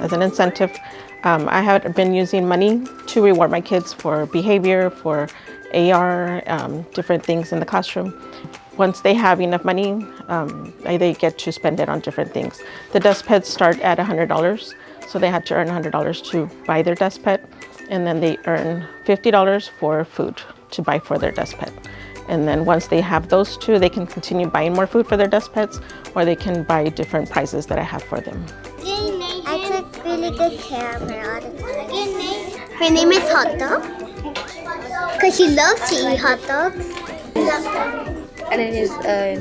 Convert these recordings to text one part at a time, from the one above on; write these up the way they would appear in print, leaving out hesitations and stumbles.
as an incentive. I had been using money to reward my kids for behavior, for AR, different things in the classroom. Once they have enough money, they get to spend it on different things. The dust pets start at $100, so they had to earn $100 to buy their dust pet, and then they earn $50 for food to buy for their dust pet. And then once they have those two, they can continue buying more food for their dust pets, or they can buy different prizes that I have for them. I took really good care of her all the time. Her name is Hot Dog, because she loves to eat hot dogs. And then his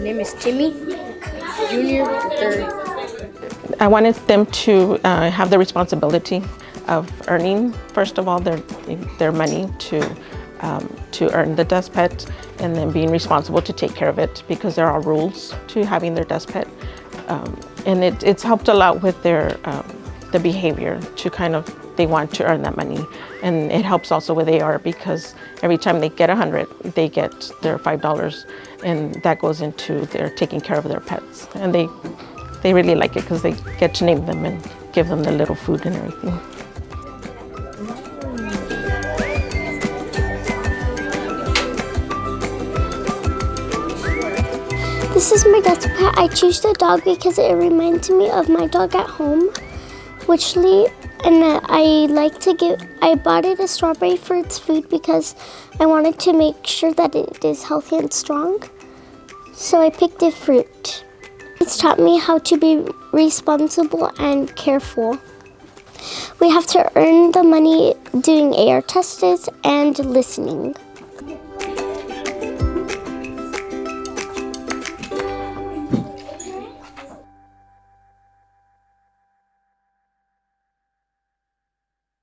name is Timmy Jr. the 3rd. I wanted them to have the responsibility of earning, first of all, their money to earn the dust pet, and then being responsible to take care of it, because there are rules to having their dust pet. And it's helped a lot with their the behavior to kind of, they want to earn that money. And it helps also with AR, because every time they get 100, they get their $5, and that goes into their taking care of their pets. And they really like it because they get to name them and give them the little food and everything. This is my dad's pet. I choose the dog because it reminds me of my dog at home, Witchley, and I bought it a strawberry for its food because I wanted to make sure that it is healthy and strong. So I picked a fruit. It's taught me how to be responsible and careful. We have to earn the money doing AR tests and listening.